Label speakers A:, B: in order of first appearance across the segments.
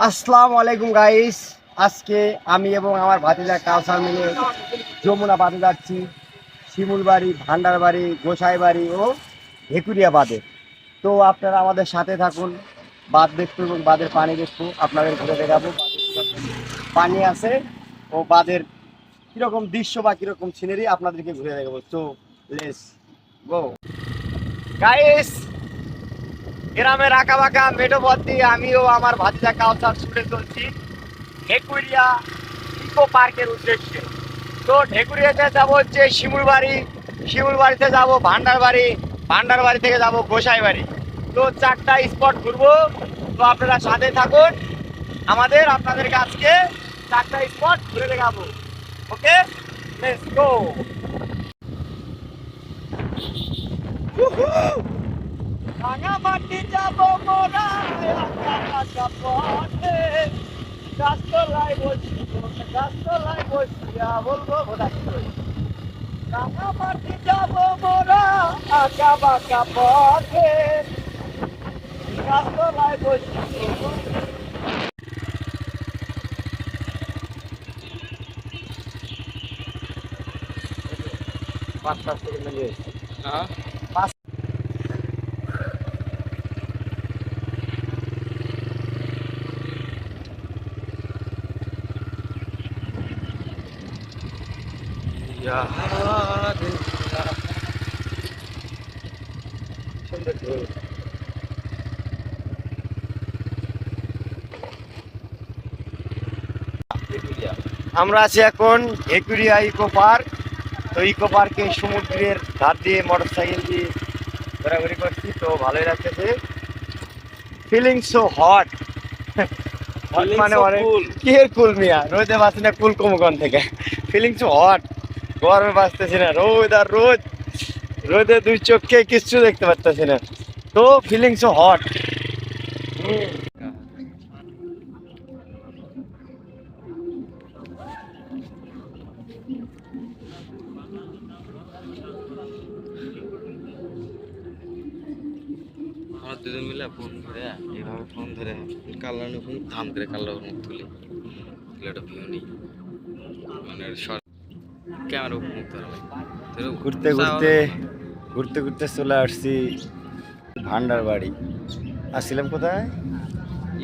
A: আসসালামু আলাইকুম গাইস। আজকে আমি এবং আমার ভাতিজা কাউসার মিলে যমুনা বাঁধে যাচ্ছি। শিমুলবাড়ি, ভান্ডারবাড়ি, গোসাইবাড়ি ও ভেকুরিয়া বাঁধে। তো আপনারা আমাদের সাথে থাকুন, বাঁধ দেখবো এবং বাঁধের পানি দেখবো, আপনাদের ঘুরে দেখাবো পানি আছে ও বাঁধের কীরকম দৃশ্য বা কীরকম সিনারি আপনাদেরকে ঘুরে দেখাবো। তো লেটস গো গাইস। গ্রামের আঁকা বাঁকা মেঠো পথ দিয়ে আমিও আমার ভাতিজা কাউসার ছুটে চলছি ঢেকুরিয়া ইকো পার্কের উদ্দেশ্যে। তো ঢেকুরিয়াতে যাবো হচ্ছে শিমুলবাড়ি, শিমুলবাড়িতে যাবো ভান্ডারবাড়ি, ভান্ডারবাড়ি থেকে যাবো গোসাইবাড়ি। তো 4টা স্পট ঘুরবো। তো আপনারা সাথে থাকুন, আপনাদেরকে আজকে 4টা স্পট ঘুরে দেখাবো। ওকে, লেটস গো। রাঙামাটি যাবো মোরা আঁকা পথে, গাছতলায় বসি, গাছতলায় বসিয়া বলবো ভোটা। রাঙামাটি যাবো মোরা আঁকা বাঁকা পথে, গাছতলায় বসি। পাঁচটা থেকে মিলিয়ে পাঁচ। আমরা আছি এখন ঢেকুরিয়া ইকো পার্ক। তো ইকো পার্কে সমুদ্রের ধার দিয়ে মোটর সাইকেল দিয়ে ঘোরাঘুরি করছি, তো ভালোই লাগতেছে। Feeling so hot. হট মানে অনেক কি এর কুল মিয়া, রোদে বাঁচি না কুল কমকন থেকে। ফিলিং সো হট, গরমে বাঁচতেছি না, রোদ আর রোদ, রোদে দুই চোখকে কিচ্ছু দেখতে পারতেছি না। তো ফিলিং সো হট।
B: আমরা দুজন মিলে ফোন ধরে এইভাবে ফোন ধরে কাল্লানো ফোন ধাম করে কাল্লার মুখ তুলি, একটা ভিউ নেই মানে ক্যামেরা মুখ ধরা
A: ঘুরতে ঘুরতে ঘুরতে ঘুরতে চলে আসছি ভান্ডারবাড়ি। আসছিলাম কোথায়?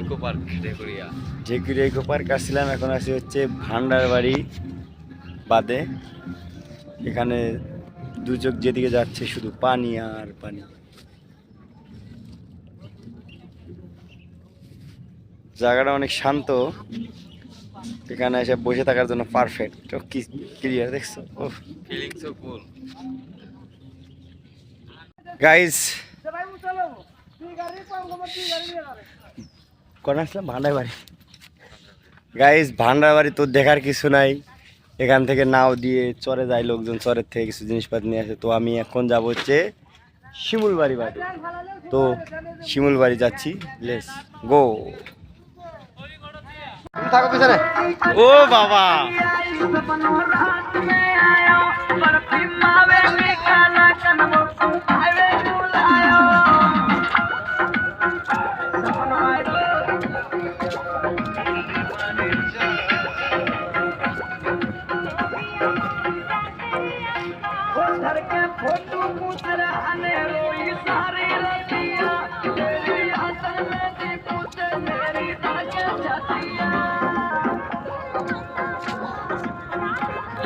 B: Eco park Dhakuria.
A: Dhakuria eco park আসছিলাম, এখন আসি হচ্ছে ভান্ডারবাড়ি বাদে। এখানে দু চোখ যেদিকে যাচ্ছে শুধু পানি আর পানি। জায়গাটা অনেক শান্ত, এখানে এসে বসে থাকার জন্য পারফেক্ট। কি ক্লিয়ার দেখছো? ও
B: ফিলিং সো কুল।
A: গাইস, কোন আসলাম? ভান্ডারবাড়ি। গাইস, ভান্ডারবাড়ি তো দেখার কিছু নাই। এখান থেকে নাও দিয়ে চরে যায় লোকজন, চরের থেকে কিছু জিনিসপাতি নিয়ে আসে। তো আমি এখন যাব হচ্ছে শিমুলবাড়ি বাড়ি। তো শিমুলবাড়ি যাচ্ছি, লেটস গো। থাকো পিছনে।
B: ও বাবা,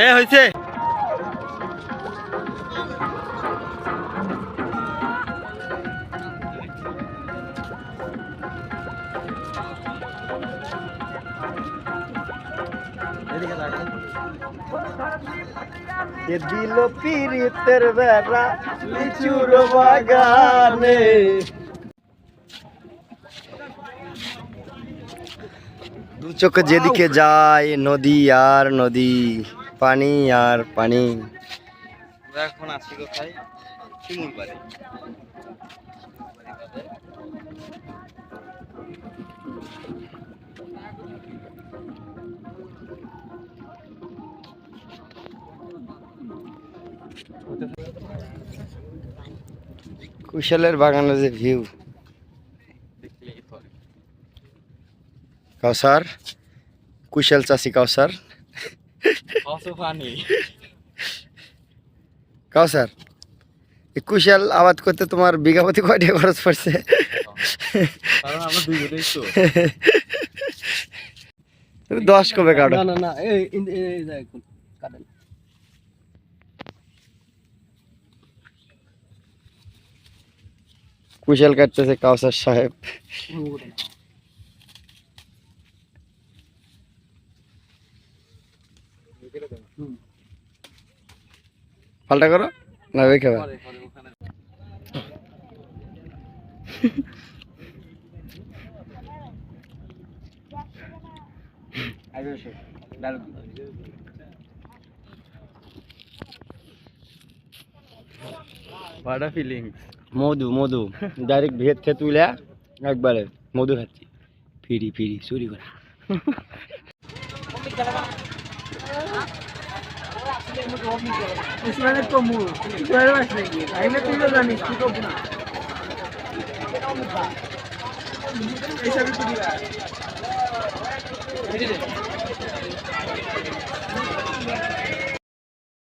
B: এ হয়েছে।
A: দিল পিরিতের বেড়া লিচুর বাগানে। দু চোখে যেদিকে যায় নদী আর নদী, পানি আর পানি।
B: এখন আছি কোথায়? শিমুলবাড়ি।
A: কুশলের বাগানের যে ভিউ। কাউসার, কুশল চাষি কাউসার। কাউসার, এই কুশল আবাদ করতে তোমার বিঘা প্রতি কয় টাকা খরচ পড়ছে?
B: কারণ আমরা দুইজনেই তো।
A: তুমি 10 কবে কাটো?
C: না না না এই যাই কাটেন।
A: কুশল কাটতেছে কাউসার সাহেব। পাল্টা করো না রেখে দাও।
B: What a feeling.
A: মধু মধু ডাইরেক্ট ভেত থেকে তুলে একবারে মধু খাচ্ছি, ফিরি ফিরি চুরি করে।
C: উসমানের কমু তুই মাস নাকি আইনে তুই তো জানিস তুই কমু না এইসবই তুই